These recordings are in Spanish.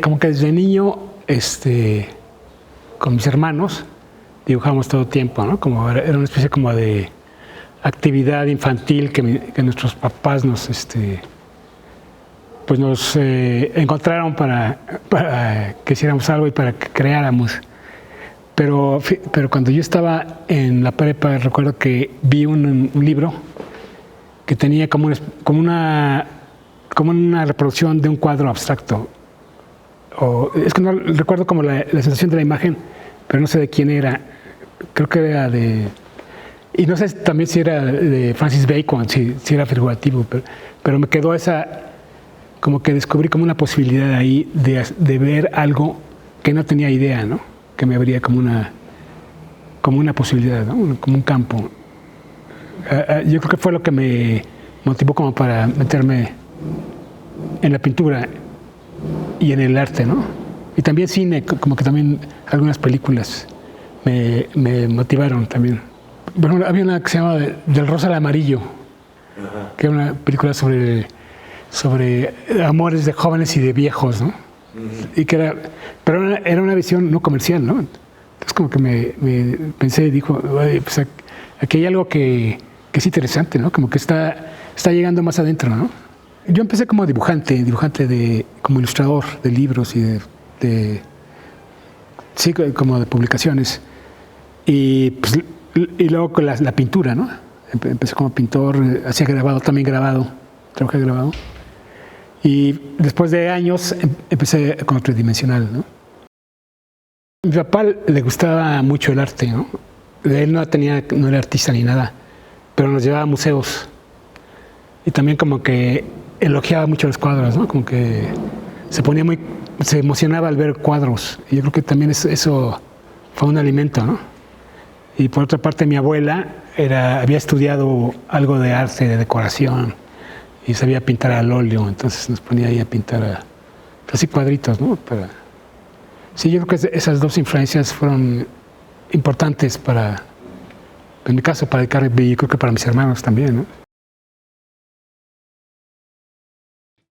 como que desde niño, con mis hermanos, dibujábamos todo el tiempo, ¿no? Como era una especie como de actividad infantil que nuestros papás pues nos encontraron para que hiciéramos algo y para que creáramos. Pero cuando yo estaba en la prepa, recuerdo que vi un libro que tenía como una reproducción de un cuadro abstracto. Es que no recuerdo como la sensación de la imagen, pero no sé de quién era. Creo que era y no sé también si era de Francis Bacon, si era figurativo, pero me quedó como que descubrí como una posibilidad ahí de ver algo que no tenía idea, ¿no? Que me abría como una posibilidad, ¿no? Como un campo. Yo creo que fue lo que me motivó como para meterme en la pintura y en el arte, ¿no? Y también cine, como que también algunas películas me motivaron también. Bueno, había una que se llamaba Del rosa al amarillo, que era una película sobre amores de jóvenes y de viejos, ¿no? Y pero era una visión no comercial, ¿no? Entonces como que me pensé y dijo, pues aquí hay algo que es interesante, ¿no? Como que está llegando más adentro, ¿no? Yo empecé como dibujante como ilustrador de libros y sí, como de publicaciones. Y luego con la pintura, ¿no? Empecé como pintor, hacía grabado, trabajé grabado. Y después de años empecé con lo tridimensional, ¿no? A mi papá le gustaba mucho el arte, ¿no? Él no era artista ni nada, pero nos llevaba a museos. Y también como que elogiaba mucho los cuadros, ¿no? Como que se emocionaba al ver cuadros. Y yo creo que también eso fue un alimento, ¿no? Y por otra parte, mi abuela había estudiado algo de arte, de decoración, y sabía pintar al óleo, entonces nos ponía ahí a pintar así cuadritos, ¿no? Sí, yo creo que esas dos influencias fueron importantes en mi caso, para dedicarme, y creo que para mis hermanos también, ¿no?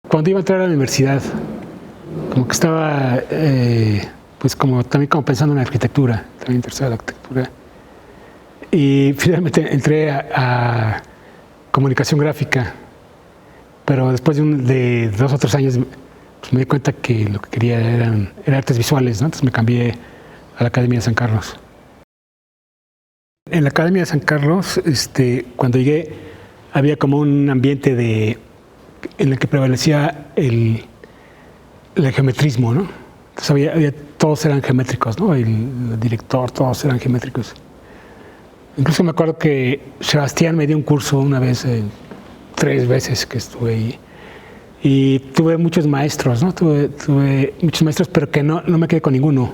Cuando iba a entrar a la universidad, como que estaba, pues también como pensando en la arquitectura, también interesada en la arquitectura. Y finalmente entré a comunicación gráfica, pero después de 2 o 3 años pues me di cuenta que lo que quería eran artes visuales, ¿no? Entonces me cambié a la Academia de San Carlos. En la Academia de San Carlos, cuando llegué, había como un ambiente en el que prevalecía el geometrismo, ¿no? Entonces todos eran geométricos, ¿no? El director, todos eran geométricos. Incluso me acuerdo que Sebastián me dio un curso una vez, 3 veces que estuve ahí. Y tuve muchos maestros, ¿no? Tuve muchos maestros, pero que no me quedé con ninguno.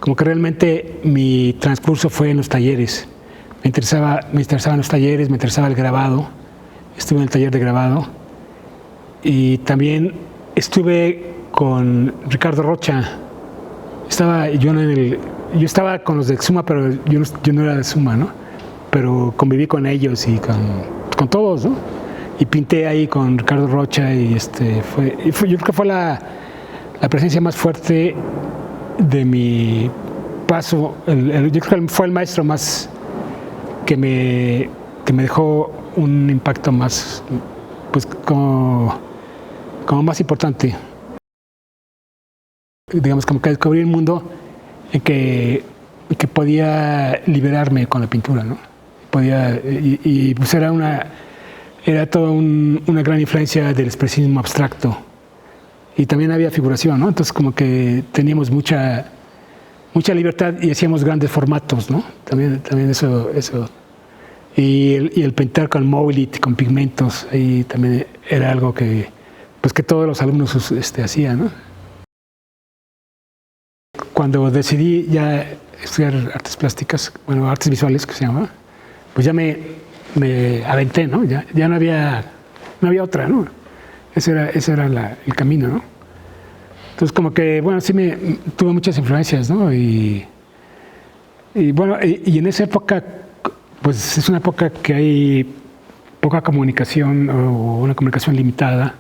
Como que realmente mi transcurso fue en los talleres. Me interesaban los talleres, me interesaba el grabado. Estuve en el taller de grabado. Y también estuve con Ricardo Rocha. Yo estaba con los de Suma, pero yo no era de Suma, ¿no? Pero conviví con ellos y con todos, ¿no? Y pinté ahí con Ricardo Rocha y yo creo que fue la presencia más fuerte de mi paso. Yo creo que fue el maestro más que me dejó un impacto más, pues como más importante. Digamos, como que descubrí un mundo en que podía liberarme con la pintura, ¿no? Pues era toda una gran influencia del expresionismo abstracto. Y también había figuración, ¿no? Entonces como que teníamos mucha libertad y hacíamos grandes formatos, ¿no? También eso. Y el pintar con Mobilit, con pigmentos, ahí también era algo que todos los alumnos hacían, ¿no? Cuando decidí ya estudiar artes plásticas, bueno, artes visuales que se llama, pues ya me aventé, ¿no? Ya no había otra, ¿no? Ese era el camino, ¿no? Entonces como que, bueno, sí tuve muchas influencias, ¿no? Y bueno, y en esa época, pues es una época que hay poca comunicación o una comunicación limitada.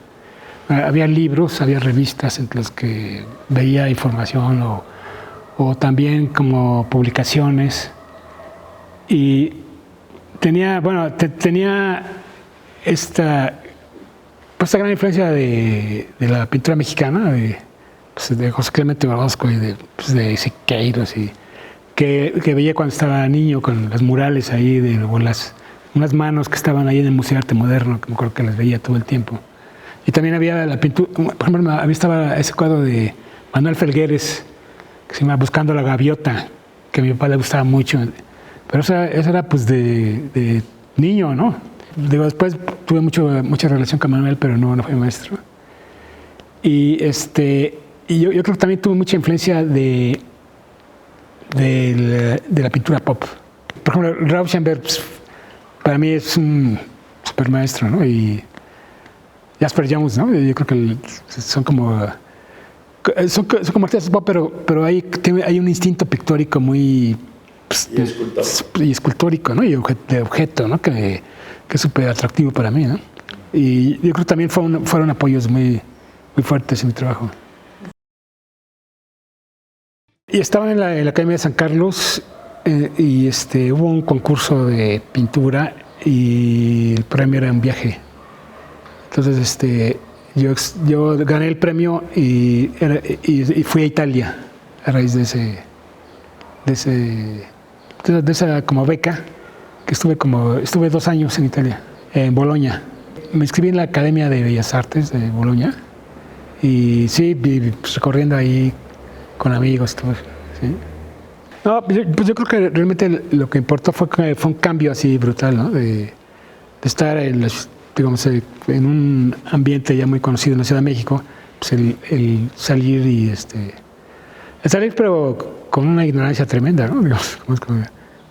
Había libros, había revistas en las que veía información o también como publicaciones. Y tenía, bueno, tenía esta gran influencia de la pintura mexicana, de José Clemente Orozco y de Siqueiros, y que veía cuando estaba niño con los murales ahí, o unas manos que estaban ahí en el Museo de Arte Moderno, que me acuerdo que las veía todo el tiempo. Y también había la pintura, por ejemplo, estaba ese cuadro de Manuel Felgueres, que se llama Buscando la Gaviota, que a mi papá le gustaba mucho. Pero eso era pues de niño, ¿no? Digo, después tuve mucha relación con Manuel, pero no fui maestro. Y yo creo que también tuve mucha influencia de la pintura pop. Por ejemplo, Rauschenberg, pues, para mí es un super maestro, ¿no? Y Jasper Jones, ¿no? Yo creo que son como artistas pop, pero hay un instinto pictórico muy... Pues, y escultórico, ¿no? Y de objeto, ¿no? Que es súper atractivo para mí, ¿no? Y yo creo que también fueron apoyos muy, muy fuertes en mi trabajo. Y estaba en la Academia de San Carlos y hubo un concurso de pintura y el premio era un viaje. Entonces yo gané el premio y fui a Italia a raíz de esa como beca, que estuve 2 años en Italia, en Bolonia. Me inscribí en la Academia de Bellas Artes de Bolonia y sí, pues, recorriendo ahí con amigos, todo, ¿sí? No, pues yo creo que realmente lo que importó fue un cambio así brutal, ¿no? De estar digamos, en un ambiente ya muy conocido en la Ciudad de México, pues el salir el salir, pero con una ignorancia tremenda, ¿no? Digamos,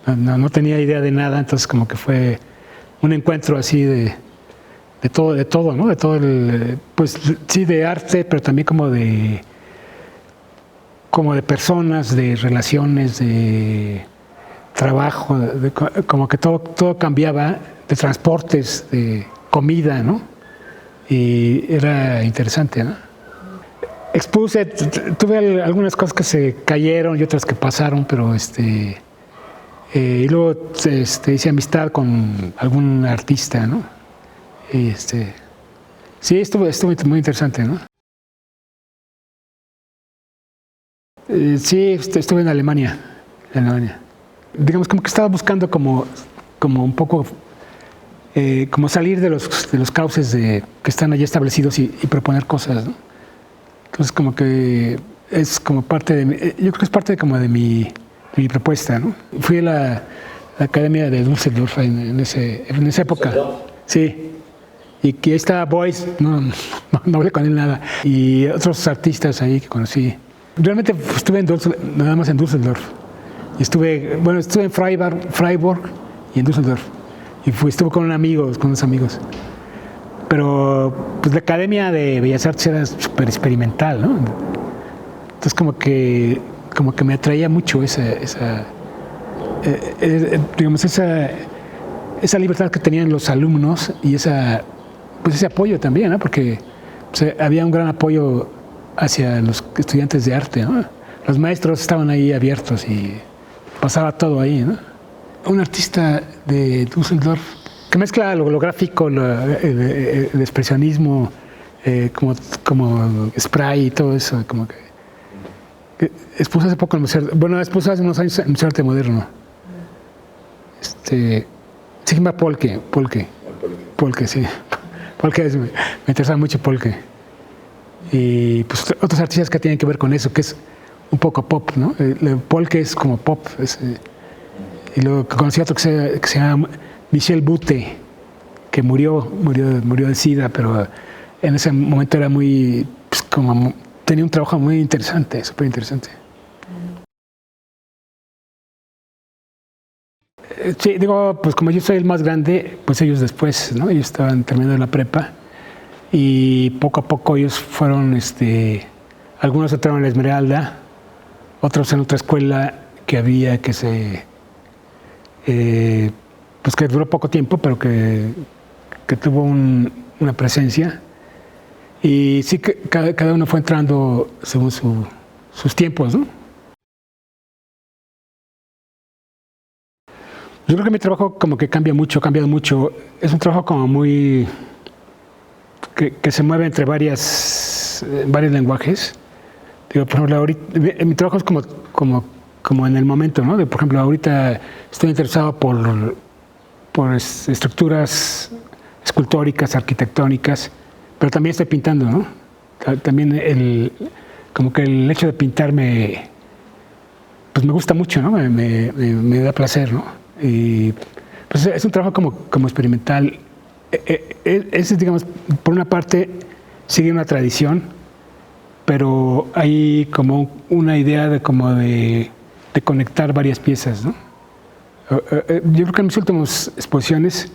no tenía idea de nada, entonces como que fue un encuentro así de todo, ¿no? De todo pues sí, de arte, pero también como de personas, de relaciones, de trabajo, como que todo cambiaba, de transportes, de comida, ¿no? Y era interesante, ¿no? Expuse, tuve algunas cosas que se cayeron y otras que pasaron, pero y luego hice amistad con algún artista, ¿no? Y sí, estuvo muy interesante, ¿no? Sí, estuve en Alemania. Digamos, como que estaba buscando como un poco como salir de los cauces que están allí establecidos y proponer cosas, ¿no? Entonces como que es como parte yo creo que es parte como de mi propuesta, ¿no? Fui a la Academia de Düsseldorf en esa época. Sí. Y que ahí estaba Beuys, no hablé con él nada. Y otros artistas ahí que conocí. Realmente estuve nada más en Düsseldorf. Y estuve en Freiburg y en Düsseldorf. Y estuve con unos amigos. Pero pues la Academia de Bellas Artes era súper experimental, ¿no? Entonces como que me atraía mucho digamos, esa libertad que tenían los alumnos y ese apoyo también, ¿no? Porque había un gran apoyo hacia los estudiantes de arte, ¿no? Los maestros estaban ahí abiertos y pasaba todo ahí, ¿no? Un artista de Düsseldorf que mezcla lo gráfico, el expresionismo, como spray y todo eso, como que expuso hace poco en el museo, expuso hace unos años en el Museo de Arte Moderno. Sigmar Polke, sí. Polke me interesaba mucho Polke. Y pues otros artistas que tienen que ver con eso, que es un poco pop, ¿no? Polke es como pop. Y luego conocí a otro que se llama Michel Butte, que murió de SIDA, pero en ese momento era muy, pues, tenía un trabajo muy interesante, súper interesante. Sí, digo, pues como yo soy el más grande, pues ellos después, ¿no? Ellos estaban terminando la prepa y poco a poco ellos fueron, algunos entraron en la Esmeralda, otros en otra escuela que había pues que duró poco tiempo, pero que tuvo una presencia. Y sí que cada uno fue entrando según sus tiempos, ¿no? Yo creo que mi trabajo como que cambia mucho, ha cambiado mucho. Es un trabajo como muy... que se mueve entre varios lenguajes. Digo, por ejemplo, ahorita, mi trabajo es como en el momento, ¿no? Por ejemplo, ahorita estoy interesado por estructuras escultóricas, arquitectónicas, pero también estoy pintando, ¿no? También como que el hecho de pintar pues me gusta mucho, ¿no? Me da placer, ¿no? Y pues es un trabajo como experimental. Es, digamos, por una parte sigue una tradición, pero hay como una idea de conectar varias piezas, ¿no? Yo creo que en mis últimas exposiciones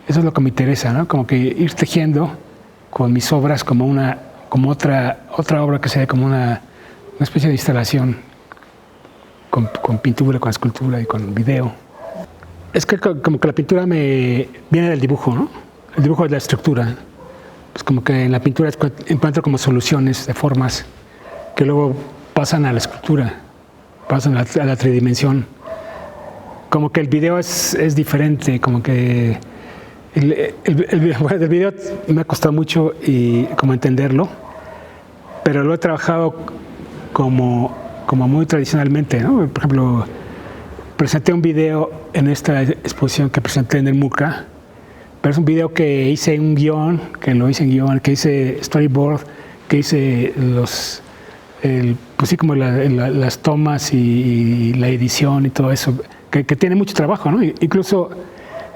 eso es lo que me interesa, ¿no? Como que ir tejiendo con mis obras como otra obra que sea como una especie de instalación con pintura, con escultura y con video. Es que como que la pintura me viene del dibujo, ¿no? El dibujo es la estructura. Pues como que en la pintura encuentro como soluciones de formas que luego pasan a la escultura, pasan a la tridimensión. Como que el video es diferente, como que el video me ha costado mucho como entenderlo, pero lo he trabajado como muy tradicionalmente, ¿no? Por ejemplo, presenté un video en esta exposición que presenté en el MUCA, pero es un video que hice un guión, que hice storyboard, que hice pues sí, como las tomas y la edición y todo eso, que tiene mucho trabajo, ¿no? Incluso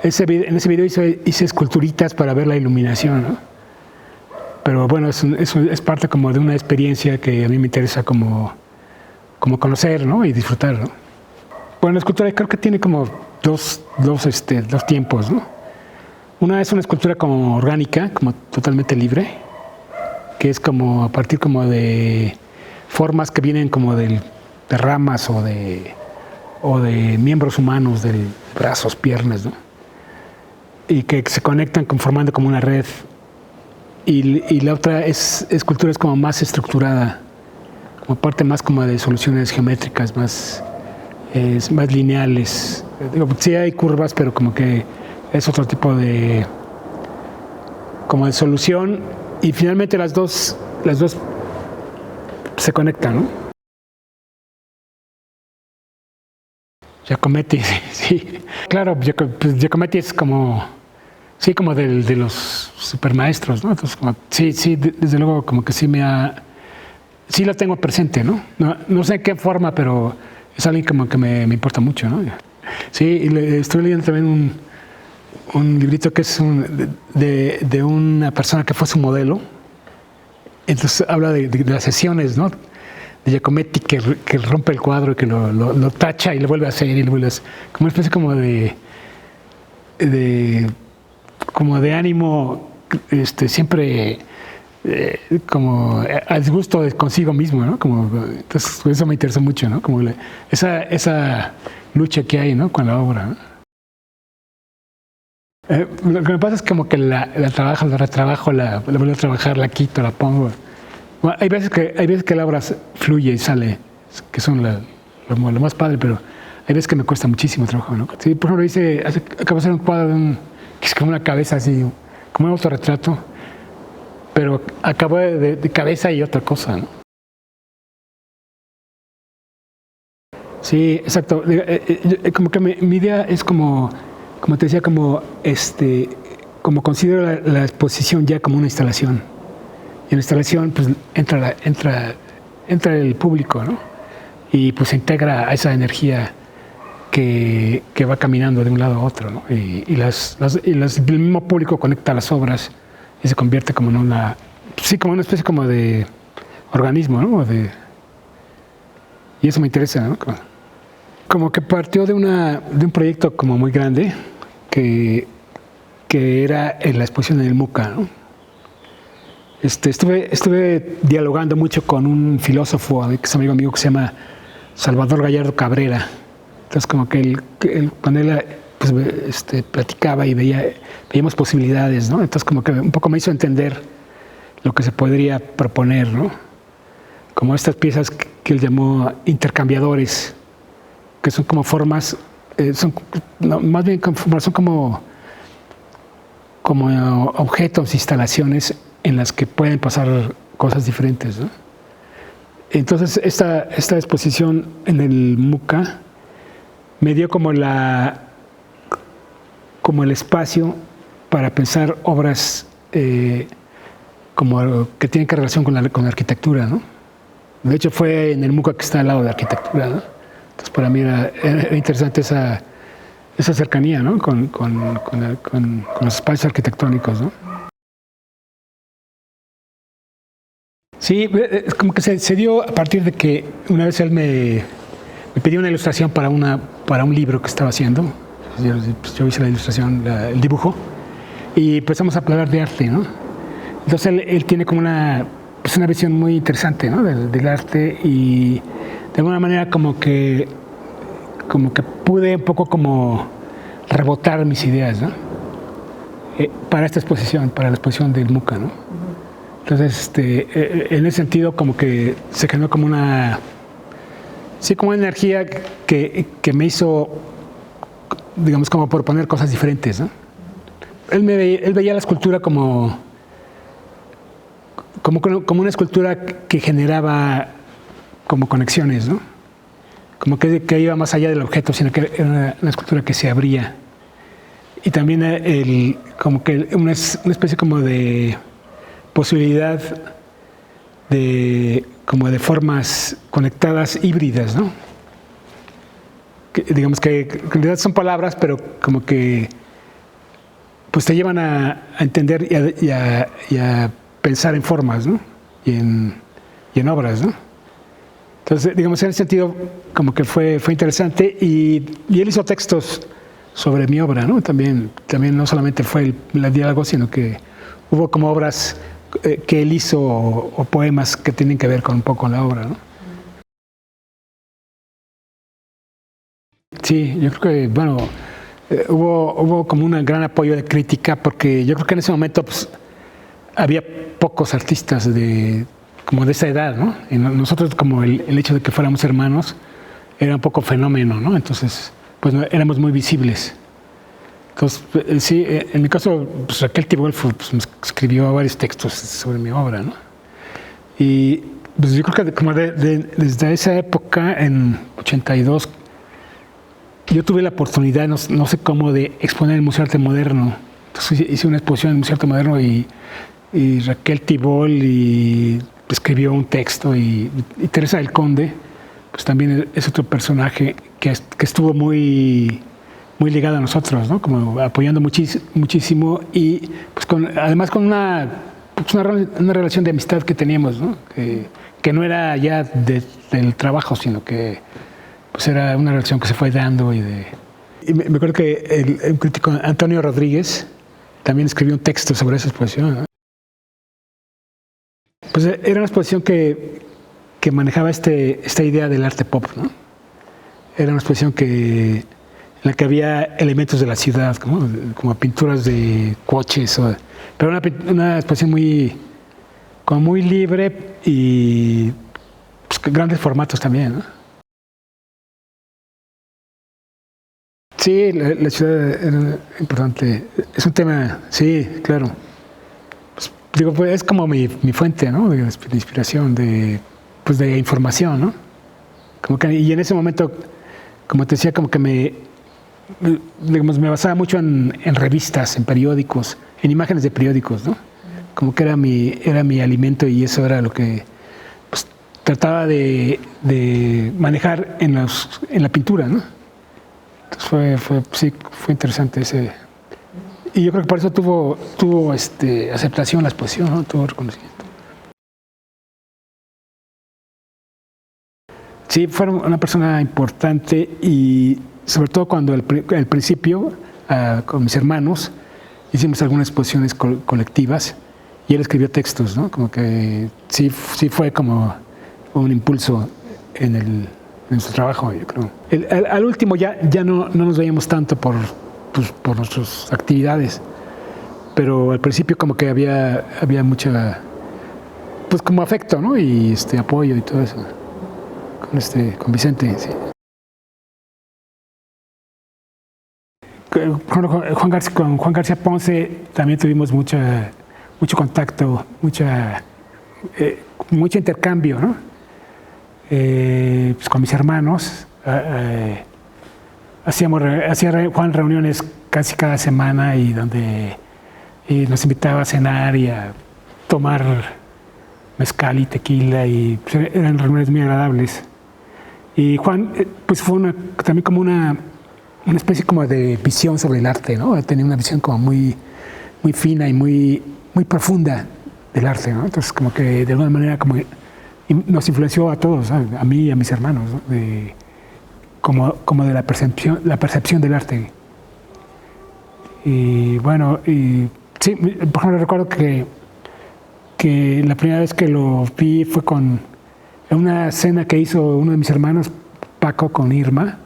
en ese video hice esculturitas para ver la iluminación, ¿no? Pero bueno, es parte como de una experiencia que a mí me interesa como conocer, ¿no? Y disfrutar, ¿no? Bueno, la escultura creo que tiene como dos tiempos, ¿no? Una es una escultura como orgánica, como totalmente libre, que es como a partir como de formas que vienen como de ramas o de miembros humanos, de brazos, piernas, ¿no? Y que se conectan formando como una red. Y la otra escultura es como más estructurada, como parte más como de soluciones geométricas, más lineales. Digo, sí hay curvas, pero como que es otro tipo de solución, y finalmente las dos se conectan, ¿no? Giacometti, sí. Claro, pues Giacometti es como de los supermaestros, ¿no? Entonces, sí, desde luego como que sí lo tengo presente, ¿no? No sé en qué forma, pero es alguien como que me importa mucho, ¿no? Sí, y estoy leyendo también un librito que es de una persona que fue su modelo. Entonces habla de las sesiones, ¿no? De Giacometti que rompe el cuadro y que lo tacha y lo vuelve a hacer y lo vuelve a hacer. Como una especie como de ánimo siempre como al disgusto de consigo mismo, ¿no? Entonces eso me interesó mucho, ¿no? Como esa lucha que hay, ¿no? Con la obra, ¿no? Lo que me pasa es como que la trabajo, la retrabajo, la vuelvo a trabajar, la quito, la pongo. Bueno, hay veces que la obra fluye y sale, que son lo más padre, pero hay veces que me cuesta muchísimo trabajo, ¿no? Sí, por ejemplo, acabo de hacer un cuadro que es como una cabeza así, como un autorretrato, pero acabo de cabeza y otra cosa, ¿no? Sí, exacto. Como que mi idea es como te decía, como considero la exposición ya como una instalación. Y en la instalación pues entra el público, ¿no? Y pues se integra a esa energía que va caminando de un lado a otro, ¿no? Y el mismo público conecta las obras y se convierte como en una especie como de organismo, ¿no? Y eso me interesa, ¿no? Como que partió de un proyecto como muy grande que era en la exposición en el MUCA, ¿no? Estuve dialogando mucho con un filósofo que es amigo mío que se llama Salvador Gallardo Cabrera. Entonces como que cuando él pues, platicaba y veíamos posibilidades, ¿no? Entonces como que un poco me hizo entender lo que se podría proponer, ¿no? Como estas piezas que él llamó intercambiadores, que son como formas, más bien son como objetos, instalaciones en las que pueden pasar cosas diferentes, ¿no? Entonces, esta exposición en el MUCA me dio como el espacio para pensar obras como que tienen que relación con la arquitectura, ¿no? De hecho, fue en el MUCA que está al lado de arquitectura, ¿no? Entonces, para mí era interesante esa cercanía, ¿no? con los espacios arquitectónicos, ¿no? Sí, es como que se dio a partir de que una vez él me pidió una ilustración para un libro que estaba haciendo. Yo hice la ilustración, el dibujo, y empezamos a hablar de arte, ¿no? Entonces él tiene como una visión muy interesante, ¿no? del arte, y de alguna manera como que pude un poco como rebotar mis ideas, ¿no? Para esta exposición, para la exposición del MUCA, ¿no? Entonces, en ese sentido, como que se generó como una energía que me hizo, digamos, como proponer cosas diferentes, ¿no? Él veía la escultura como una escultura que generaba como conexiones, ¿no? Como que iba más allá del objeto, sino que era una escultura que se abría. Y también como que una especie como de posibilidad como de formas conectadas híbridas, ¿no? Digamos que en realidad son palabras, pero como que pues te llevan a entender y a pensar en formas, ¿no? Y en obras, ¿no? Entonces, digamos, en ese sentido, como que fue interesante, y él hizo textos sobre mi obra, ¿no? También no solamente fue el diálogo, sino que hubo como obras que él hizo o poemas que tienen que ver con un poco con la obra, ¿no? Sí, yo creo que, bueno, hubo como un gran apoyo de crítica, porque yo creo que en ese momento pues, había pocos artistas como de esa edad, ¿no? Y nosotros, como el hecho de que fuéramos hermanos era un poco fenómeno, ¿no? Entonces, pues éramos muy visibles. Entonces, sí, en mi caso, pues Raquel Tibol pues, me escribió varios textos sobre mi obra, ¿no? Y pues yo creo que como desde esa época, en 82, yo tuve la oportunidad, no sé cómo, de exponer en el Museo de Arte Moderno. Entonces hice una exposición en el Museo de Arte Moderno y Raquel Tibol escribió un texto, y Teresa del Conde, pues también es otro personaje que estuvo muy ligado a nosotros, ¿no? Como apoyando muchísimo, y pues además con una relación de amistad que teníamos, ¿no? Que no era ya del trabajo, sino que pues era una relación que se fue dando. Y me acuerdo que el crítico Antonio Rodríguez también escribió un texto sobre esa exposición, ¿no? Pues era una exposición que manejaba esta idea del arte pop, ¿no? Era una exposición en la que había elementos de la ciudad, como pinturas de coches, pero una exposición muy libre, y pues, grandes formatos también, ¿no? Sí, la ciudad era importante. Es un tema, sí, claro. Pues, digo, pues, es como mi fuente, ¿no? De inspiración, de información, ¿no? Y en ese momento, como te decía, como que me basaba mucho en revistas, en periódicos, en imágenes de periódicos, ¿no? Como que era mi alimento, y eso era lo que pues, trataba de manejar en la pintura, ¿no? Entonces fue interesante ese. Y yo creo que por eso tuvo aceptación la exposición, ¿no? Tuvo reconocimiento. Sí, fueron una persona importante, y sobre todo cuando al principio, con mis hermanos, hicimos algunas exposiciones colectivas, y él escribió textos, ¿no? Como que sí fue como un impulso en nuestro trabajo, yo creo. Al último ya no nos veíamos tanto por nuestras actividades, pero al principio como que había mucha pues como afecto, ¿no? Y apoyo y todo eso. Con Vicente, sí. Con Juan García Ponce también tuvimos mucho contacto, mucho intercambio, ¿no? Pues con mis hermanos hacía Juan reuniones casi cada semana y nos invitaba a cenar y a tomar mezcal y tequila y pues, eran reuniones muy agradables. Y Juan pues fue también como una especie como de visión sobre el arte, ¿no? Tenía una visión como muy fina y muy profunda del arte, ¿no? Entonces como que de alguna manera nos influenció a todos, ¿sabes? A mí y a mis hermanos, ¿no? Como de la percepción del arte. Y bueno, sí, por ejemplo recuerdo que la primera vez que lo vi fue en una cena que hizo uno de mis hermanos, Paco, con Irma,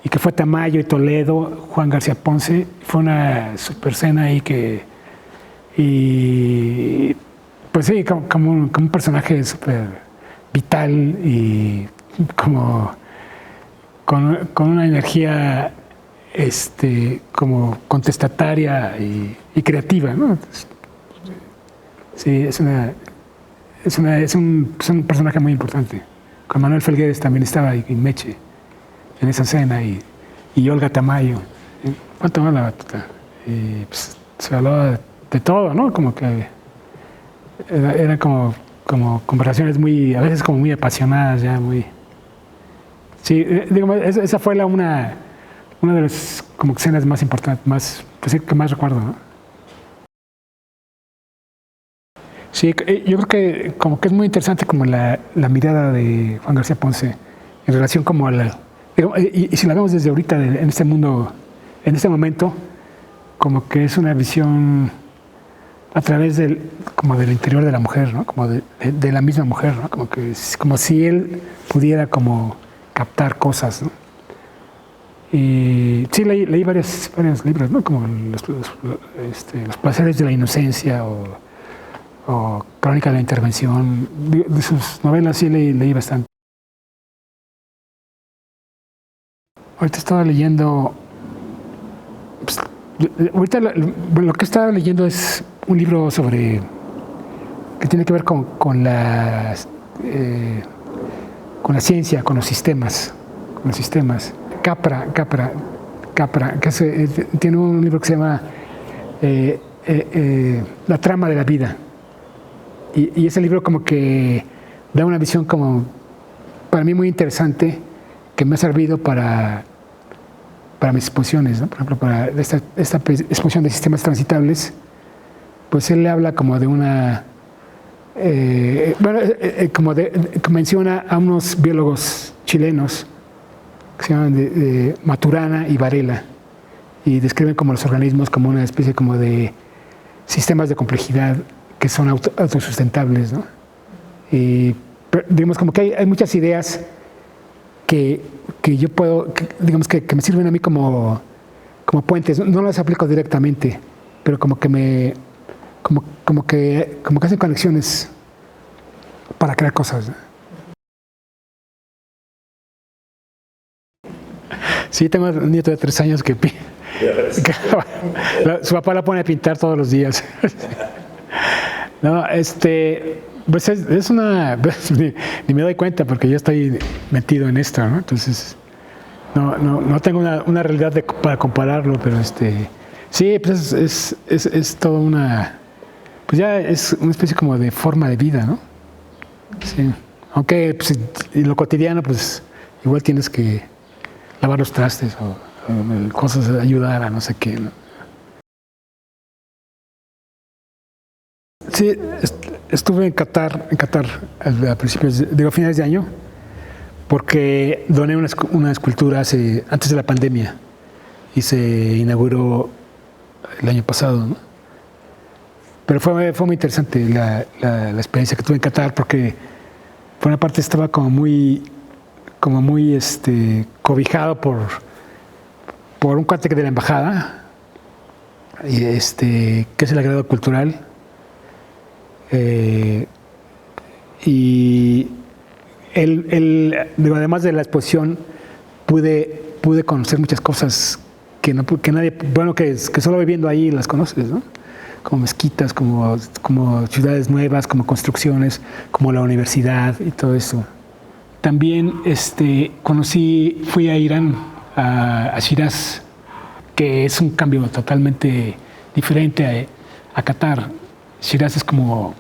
y que fue Tamayo y Toledo, Juan García Ponce. Fue una super cena ahí y pues sí, como un personaje súper vital y como con una energía como contestataria y creativa, ¿no? Sí, es un personaje muy importante. Con Manuel Felgueres también estaba y Meche en esa cena y Olga Tamayo. ¿Cuánto más la batuta? Y pues, se hablaba de todo, ¿no? Como que era como conversaciones a veces como muy apasionadas ya, muy... Sí, digamos, esa fue una de las como escenas más importantes, que más recuerdo, ¿no? Sí, yo creo que como que es muy interesante como la mirada de Juan García Ponce en relación como y si la vemos desde ahorita en este mundo, en este momento, como que es una visión a través como del interior de la mujer, ¿no? Como de la misma mujer, ¿no? Como si él pudiera como captar cosas, ¿no? Y sí, leí varios libros, ¿no? Como los placeres de la inocencia o Crónica de la Intervención. De sus novelas sí leí bastante. Ahorita estaba leyendo, pues, ahorita lo que estaba leyendo es un libro que tiene que ver con la ciencia, con los sistemas. Capra, que tiene un libro que se llama La trama de la vida. Y ese libro como que da una visión como para mí muy interesante que me ha servido para mis exposiciones, ¿no? Por ejemplo, para esta exposición de sistemas transitables, pues él le habla como de una... que menciona a unos biólogos chilenos que se llaman de Maturana y Varela y describen como los organismos como una especie como de sistemas de complejidad que son autosustentables, ¿no? Y digamos como que hay muchas ideas que yo puedo, digamos que me sirven a mí como puentes. No las aplico directamente, pero como que hacen conexiones para crear cosas, ¿no? Sí, tengo un nieto de 3 años que su papá la pone a pintar todos los días. No, pues es una... ni me doy cuenta porque yo estoy metido en esto, ¿no? Entonces, no tengo una realidad para compararlo, pero sí, pues es toda una... Pues ya es una especie como de forma de vida, ¿no? Sí. Aunque pues, en lo cotidiano, pues igual tienes que lavar los trastes o cosas, ayudar a no sé qué, ¿no? Sí, estuve en Qatar a principios, a finales de año, porque doné una escultura antes de la pandemia y se inauguró el año pasado, ¿no? Pero fue muy interesante la experiencia que tuve en Qatar, porque por una parte estaba como muy cobijado por un cuate de la embajada, y que es el agregado cultural, Y digo, además de la exposición, pude conocer muchas cosas que nadie, bueno, que solo viviendo ahí las conoces, ¿no? Como mezquitas, como ciudades nuevas, como construcciones, como la universidad y todo eso. También fui a Irán, a Shiraz, que es un cambio totalmente diferente a Qatar. Shiraz es como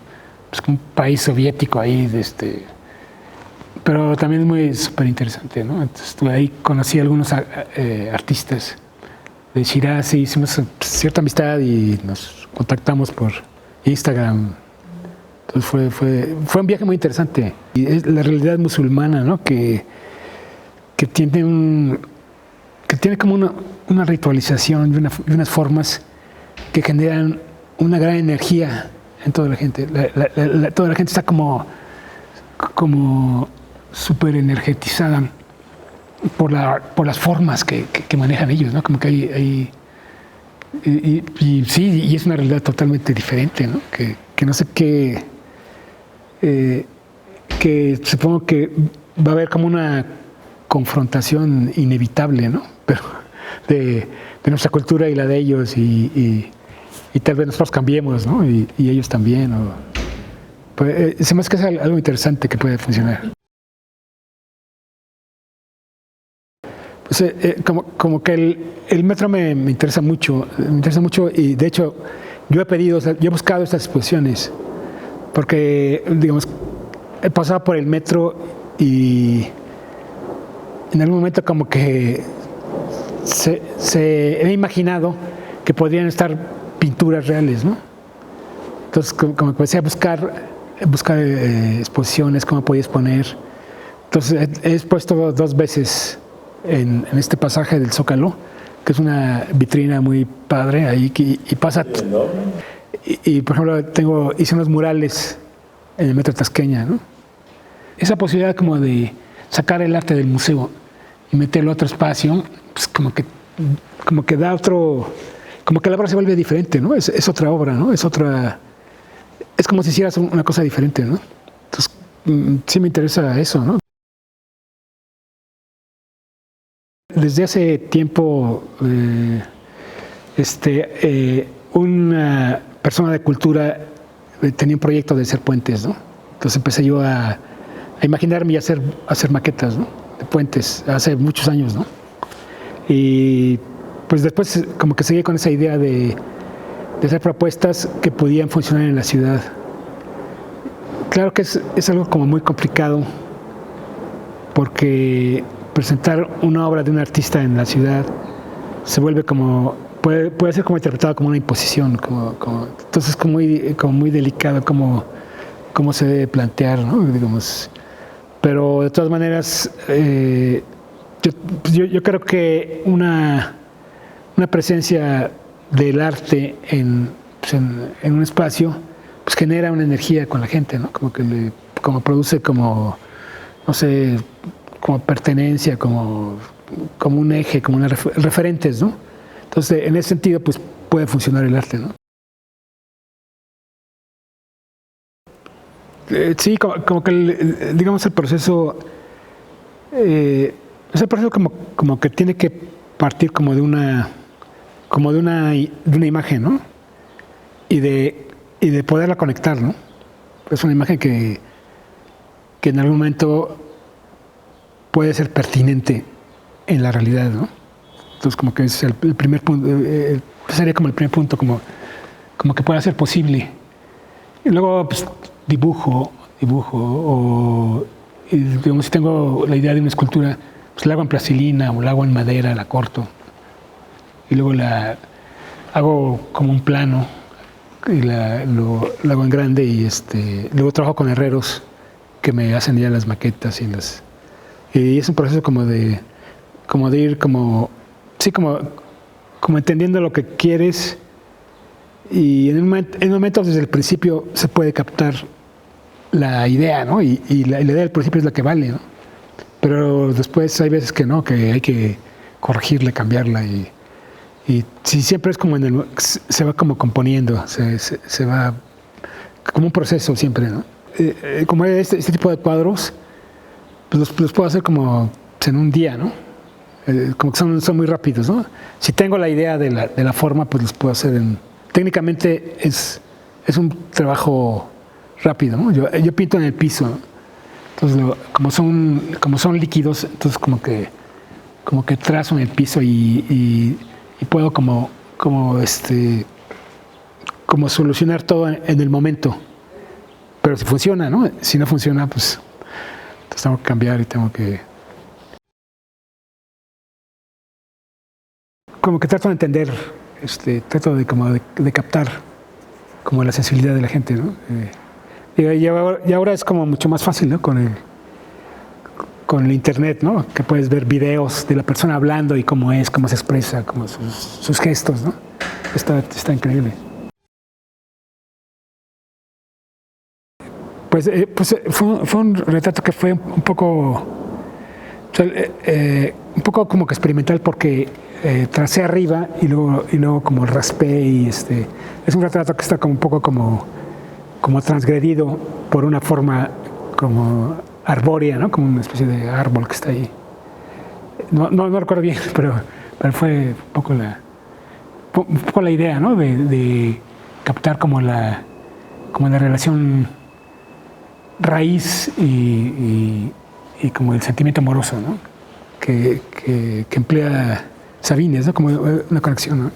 un país soviético ahí, pero también es muy súper interesante, ¿no? Entonces estuve ahí, conocí a algunos artistas de Shiraz y hicimos cierta amistad y nos contactamos por Instagram. Entonces fue un viaje muy interesante. Y es la realidad musulmana, ¿no? Que tiene como una ritualización y unas formas que generan una gran energía en toda la gente. Toda la gente está como súper energetizada por las formas que manejan ellos, ¿no? Como que hay sí, y es una realidad totalmente diferente, ¿no? Que no sé qué, que supongo que va a haber como una confrontación inevitable, ¿no? Pero de nuestra cultura y la de ellos y tal vez nosotros cambiemos, ¿no? Y ellos también. Pues, se me hace que es algo interesante que puede funcionar. Pues, como que el metro me interesa mucho y de hecho yo he buscado estas exposiciones porque, digamos, he pasado por el metro y en algún momento como que he imaginado que podrían estar pinturas reales, ¿no? Entonces como que empecé a buscar exposiciones, cómo podía exponer. Entonces he expuesto 2 veces en este pasaje del Zócalo, que es una vitrina muy padre ahí, y pasa. Y por ejemplo, hice unos murales en el metro Tasqueña, ¿no? Esa posibilidad como de sacar el arte del museo y meterlo a otro espacio, pues como que da otro, como que la obra se vuelve diferente, ¿no? Es otra obra, ¿no? Es como si hicieras una cosa diferente, ¿no? Entonces, sí me interesa eso, ¿no? Desde hace tiempo, una persona de cultura tenía un proyecto de hacer puentes, ¿no? Entonces empecé yo a imaginarme y a hacer maquetas, ¿no? De puentes, hace muchos años, ¿no? Y pues después como que seguí con esa idea de hacer propuestas que podían funcionar en la ciudad. Claro que es algo como muy complicado porque presentar una obra de un artista en la ciudad se vuelve puede ser como interpretado como una imposición, entonces como muy delicado cómo se debe plantear, ¿no? Digamos. Pero de todas maneras, yo creo que una presencia del arte en un espacio pues genera una energía con la gente, ¿no? Como produce no sé, como pertenencia, como un eje, como referentes, ¿no? Entonces, en ese sentido, pues puede funcionar el arte, ¿no? Sí, como que digamos el proceso es el proceso como que tiene que partir como de una imagen, ¿no? Y de poderla conectar, ¿no? Es una imagen que en algún momento puede ser pertinente en la realidad, ¿no? Entonces como que es el primer punto, sería como el primer punto, como que pueda ser posible. Y luego pues, dibujo, y, digamos, si tengo la idea de una escultura, pues la hago en plastilina o la hago en madera, la corto. Y luego la hago como un plano y lo hago en grande y luego trabajo con herreros que me hacen ya las maquetas y es un proceso como de ir como entendiendo lo que quieres y en un momento desde el principio se puede captar la idea, ¿no? Y la idea del principio es la que vale, ¿no? Pero después hay veces que no, que hay que corregirla, cambiarla y sí, siempre es como se va como componiendo, se va como un proceso siempre, ¿no? como este tipo de cuadros, pues los puedo hacer como pues, en un día, ¿no? Como que son muy rápidos, ¿no? Si tengo la idea de la forma, pues los puedo hacer técnicamente es un trabajo rápido, ¿no? Yo pinto en el piso, ¿no? Entonces, como son líquidos, entonces como que trazo en el piso y puedo como solucionar todo en el momento. Pero si funciona, ¿no? Si no funciona, pues entonces tengo que cambiar y tengo que... Como que trato de entender, trato de captar como la sensibilidad de la gente, ¿no? Y ahora es como mucho más fácil, ¿no? Con el internet, ¿no? Que puedes ver videos de la persona hablando y cómo se expresa, como sus gestos, ¿no? Está increíble. Pues fue un retrato que fue un poco como que experimental porque tracé arriba y luego como raspé y es un retrato que está como un poco como transgredido por una forma como arbórea, ¿no? Como una especie de árbol que está ahí. No recuerdo bien, pero fue un poco la idea, ¿no? De captar como la relación raíz y como el sentimiento amoroso, ¿no? que emplea Sabines, ¿no? Como una conexión, ¿no?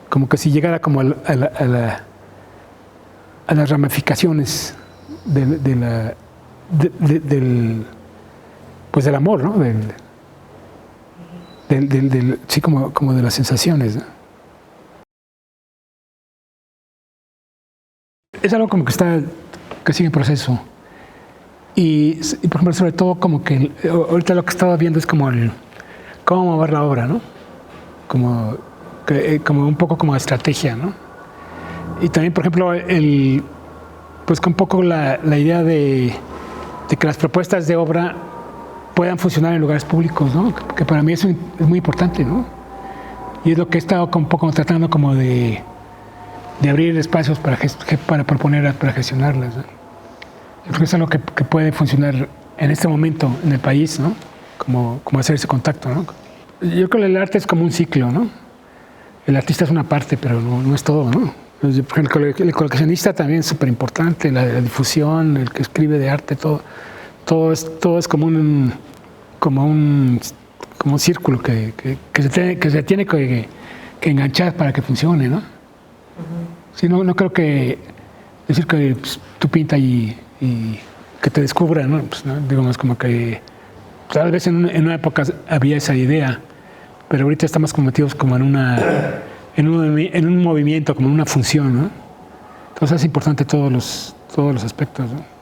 Como que si llegara como a las ramificaciones del amor, ¿no? Sí, como de las sensaciones, ¿no? Es algo como que sigue en proceso. Y por ejemplo, sobre todo como que ahorita lo que estaba viendo es como cómo mover la obra, ¿no? Como un poco como estrategia, ¿no? Y también, por ejemplo, pues con un poco la idea de que las propuestas de obra puedan funcionar en lugares públicos, ¿no? Que para mí eso es muy importante, ¿no? Y es lo que he estado un poco tratando como de abrir espacios para proponer, para gestionarlas, ¿no? Yo creo que es algo que puede funcionar en este momento en el país, ¿no? Como hacer ese contacto, ¿no? Yo creo que el arte es como un ciclo, ¿no? El artista es una parte, pero no es todo, ¿no? El coleccionista también es súper importante, la difusión, el que escribe de arte, todo es como un círculo que se tiene que enganchar para que funcione, ¿no? Sí, no creo que decir que pues, tú pinta y que te descubra, ¿no? Pues, ¿no? Digamos como que tal vez en una época había esa idea, pero ahorita estamos como metidos como en un movimiento, como en una función, ¿no? Entonces es importante todos los aspectos, ¿no?